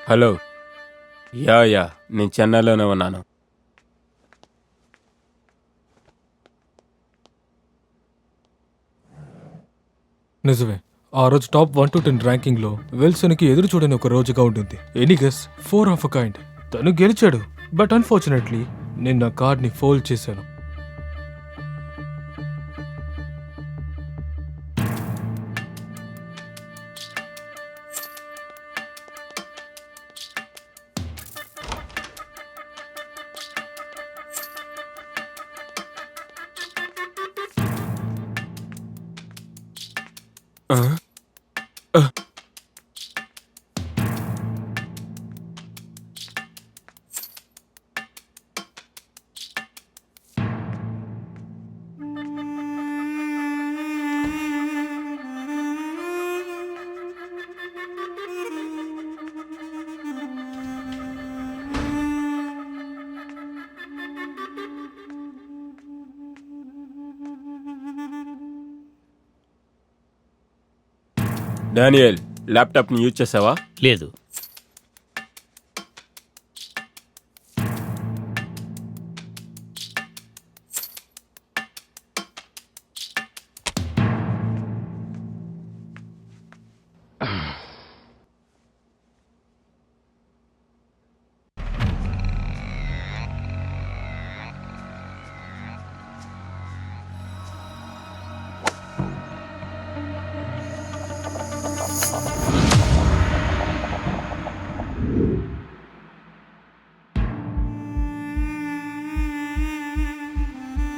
Hello. Yeah నేను చెన్నైలోనే ఉన్నాను. నిజమే. ఆ రోజు టాప్ 1 to 10 ర్యాంకింగ్లో విల్సన్కి ఎదురు చూడని ఒక రోజుగా ఉంటుంది. Any guess 4 of a kind. తను గెలిచాడు. బట్ అన్ఫార్చునేట్లీ నేను నా కార్డ్ని ఫోల్డ్ చేశాను. ఆ? ఆ. డానియల్, ల్యాప్టాప్ని యూజ్ చేసావా? లేదు.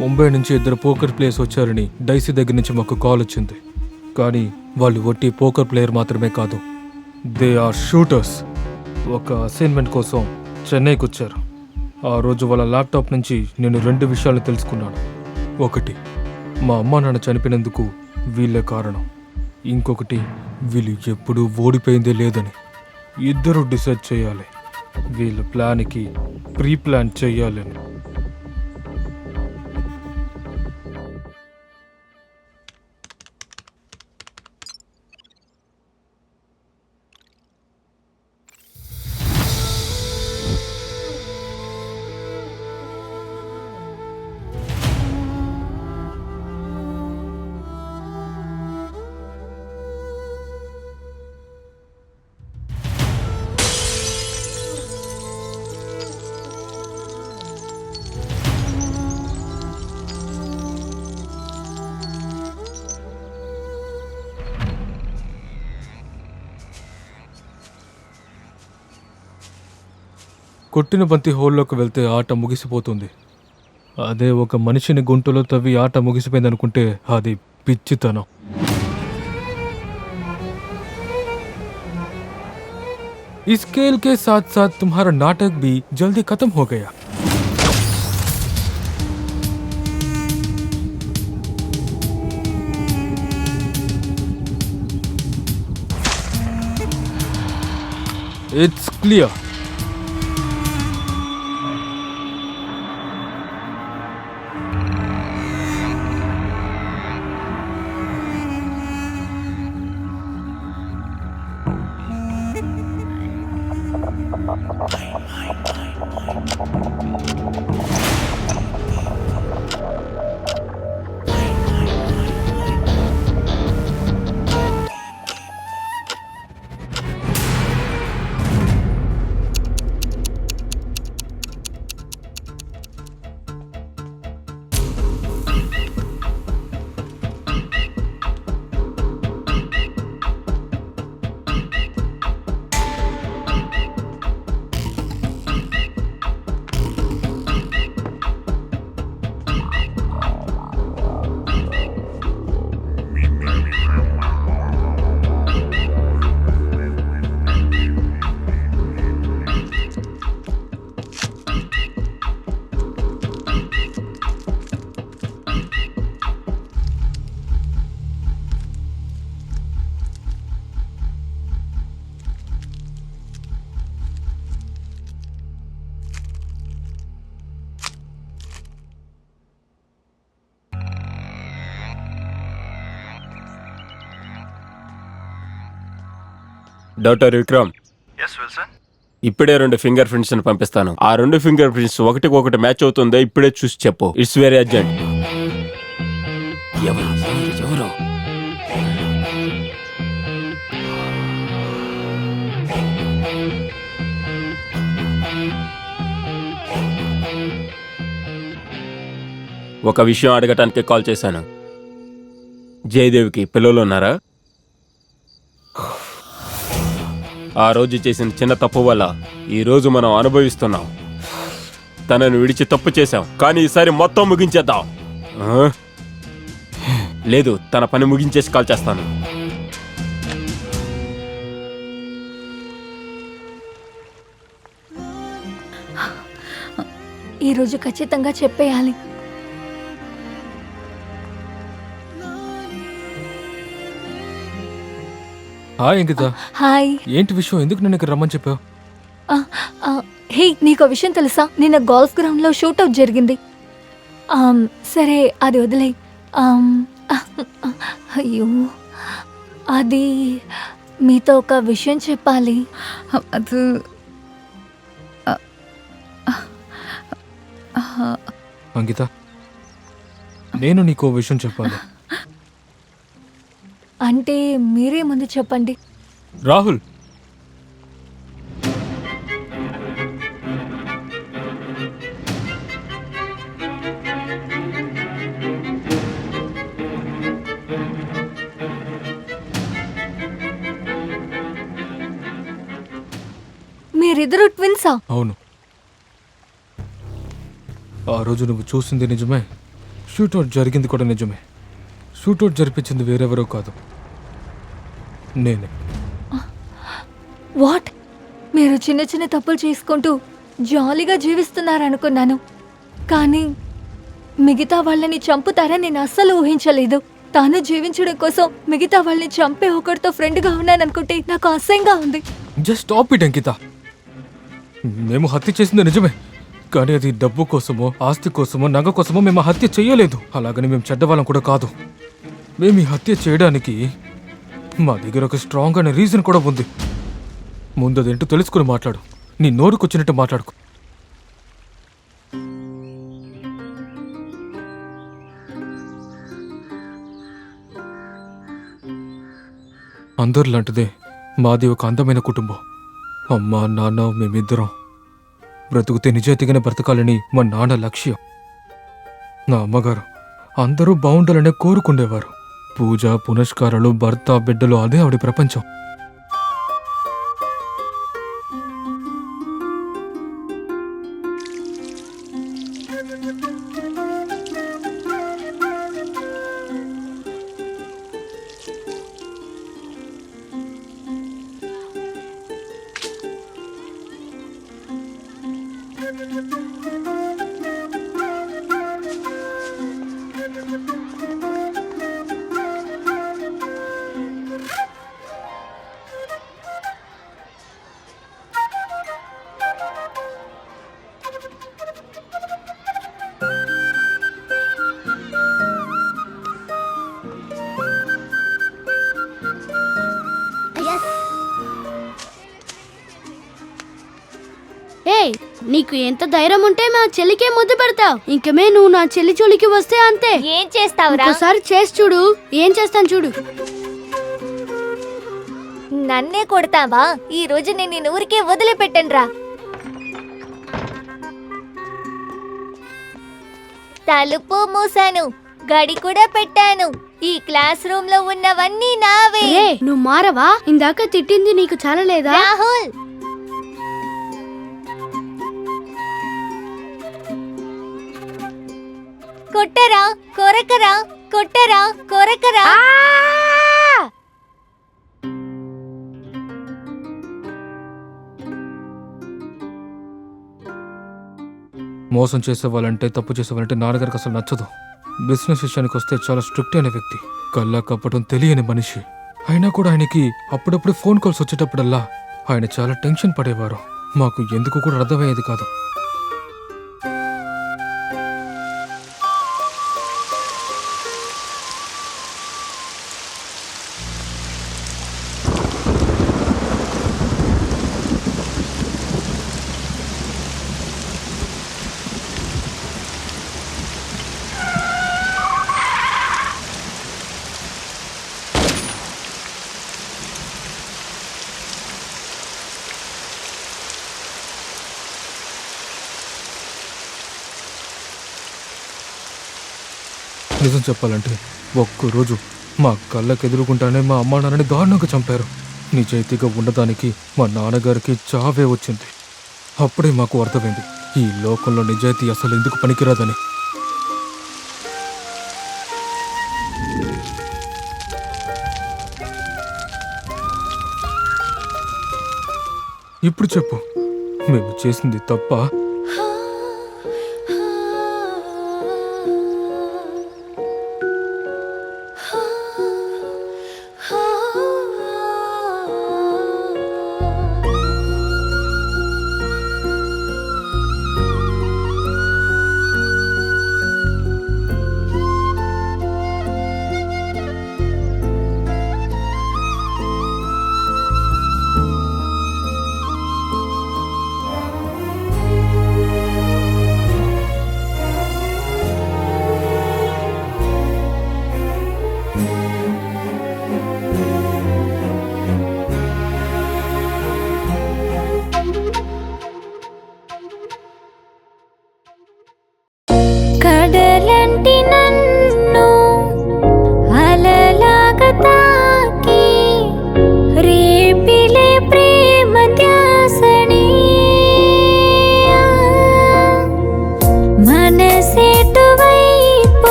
ముంబై నుంచి 2 పోకర్ ప్లేయర్స్ వచ్చారని డైసీ దగ్గర నుంచి మాకు కాల్ వచ్చింది. కానీ వాళ్ళు ఒట్టి పోకర్ ప్లేయర్ మాత్రమే కాదు, దే ఆర్ షూటర్స్. ఒక అసైన్మెంట్ కోసం చెన్నైకి వచ్చారు. ఆ రోజు వాళ్ళ ల్యాప్టాప్ నుంచి నేను 2 విషయాలు తెలుసుకున్నాను. ఒకటి, మా అమ్మ నాన్న చనిపోయినందుకు వీళ్ళే కారణం. ఇంకొకటి, వీళ్ళు ఎప్పుడూ ఓడిపోయిందే లేదని. ఇద్దరు డిసైడ్ చేయాలి వీళ్ళ ప్లాన్కి ప్రీ ప్లాన్ చేయాలని. కొట్టిన బంతి హోల్లోకి వెళ్తే ఆట ముగిసిపోతుంది. అదే ఒక మనిషిని గుంటలో తవ్వి ఆట ముగిసిపోయిందనుకుంటే అది పిచ్చితనం. इस खेल के साथ साथ तुम्हारा नाटक भी जल्दी खत्म हो गया. It's clear. Doctor Vikram, Yes, Wilson. ఇప్పుడే 2 ఫింగర్ ప్రింట్స్ పంపిస్తాను. ఆ 2 ఫింగర్ ప్రింట్స్ ఒకటికొకటి మ్యాచ్ అవుతుందో ఇప్పుడే చూసి చెప్పు. It's very urgent. ఎవరు ఎవరు ఒక విషయం అడగటానికి కాల్ చేశాను. జయదేవికి పిల్లలు ఉన్నారా? ఆ రోజు చేసిన చిన్న తప్పు వల్ల ఈ రోజు మనం అనుభవిస్తున్నాం. తనను విడిచి తప్పు చేశాం, కానీ ఈసారి మొత్తం ముగించేద్దాం. ఆ? లేదు, తన పని ముగించేసి కాల్ చేస్తాను. ఈరోజు ఖచ్చితంగా చెప్పేయాలి. హాయ్ అంకిత, హాయ్. ఏంటి విషయం? ఎందుకు నన్ను ఇక్కడ రమ్మని చెప్పావు? ఆ, ఆ, హే, నీకు విషయం తెలుసా? నిన్న గోల్ఫ్ గ్రౌండ్ లో షూట్అవుట్ జరిగింది. సరే, అది వదిలే. అయ్యో, అది మీతో ఒక విషయం చెప్పాలి. అది అంకిత, నేను నీకు విషయం చెప్పాలి. అంటే మీరే ముందు చెప్పండి. రాహుల్, మీరిద్దరు ట్విన్సా? అవును. ఆ రోజు నువ్వు చూసింది నిజమే, షూట్అవుట్ జరిగింది కూడా నిజమే. షూట్అవుట్ జరిపించింది వేరెవరో కాదు, నేనే. వాట్? మీరు చిన్న చిన్న తప్పులు చేసుకుంటూ జాలీగా జీవిస్తున్నారనుకున్నాను, కానీ మిగతా వాళ్ళని చంపుతారని నేను అస్సలు ఊహించలేదు. తాను జీవించడం కోసం మిగతా వాళ్ళని చంపే ఒకరితో ఫ్రెండ్గా ఉన్నాననుకుంటే నాకు అసహ్యంగా ఉంది. జస్ట్ స్టాప్ ఇట్ అంకిత. మేము హత్య చేసింది నిజమే, కానీ అది డబ్బు కోసమో ఆస్తి కోసమో నగ కోసమో మేము హత్య చేయలేదు. అలాగని మేము చెడ్డవాళ్ళం కూడా కాదు. మేము ఈ హత్య చేయడానికి మా దగ్గర ఒక స్ట్రాంగ్ అనే రీజన్ కూడా ఉంది. ముందు అదేంటో తెలుసుకుని మాట్లాడు. నీ నోరుకొచ్చినట్టు మాట్లాడుకో. అందరిలాంటిదే మాది ఒక అందమైన కుటుంబం. అమ్మ నాన్న మేమిద్దరం బ్రతుకుతే నిజాయితీగానే బ్రతకాలని మా నాన్న లక్ష్యం. నా అమ్మగారు అందరూ బాగుండాలనే కోరుకుండేవారు. పూజ పునస్కారాలు, భర్త బిడ్డలు, అదే ఆవిడ ప్రపంచం. ఏయ్, నీకు ఎంత ధైర్యం ఉంటే మా చెల్లికే ముద్దు పెడతావు? ఇంకమే నువ్వు నా చెల్లి చోలికి వస్తే అంతే. ఏం చేస్తావురా? ఒకసారి చేసి చూడు. ఏం చేస్తాను చూడు. నన్నే కొడతావా? ఈ రోజు నేను నిన్ను ఊరికే వదిలిపెట్టనురా. తలుపు మూసాను, గడి కూడా పెట్టాను. ఈ క్లాస్ రూమ్ లో ఉన్నవన్నీ నావే. నువ్వు మారవా? ఇందాక తిట్టింది నీకు చాలా లేదా? రాహుల్, కొట్టరా కొరకరా, కొట్టరా కొరకరా. మోసం చేసేవాళ్ళంటే, తప్పు చేసేవాళ్ళంటే నాన్నగారికి అసలు నచ్చదు. బిజినెస్ విషయానికి వస్తే చాలా స్ట్రిక్ట్ అయిన వ్యక్తి, కల్లా కప్పటం తెలియని మనిషి. అయినా కూడా ఆయనకి అప్పుడప్పుడు ఫోన్ కాల్స్ వచ్చేటప్పుడల్లా ఆయన చాలా టెన్షన్ పడేవారు. మాకు ఎందుకు కూడా అర్థమయ్యేది కాదు. నిజం చెప్పాలంటే ఒక్కరోజు మా కళ్ళకెదురుకుంటానే మా అమ్మా నాన్నని దారుణంగా చంపారు. నిజాయితీగా ఉండటానికి మా నాన్నగారికి చావే వచ్చింది. అప్పుడే మాకు అర్థమైంది ఈ లోకంలో నిజాయితీ అసలు ఎందుకు పనికిరాదని. ఇప్పుడు చెప్పు, మేము చేసింది తప్ప?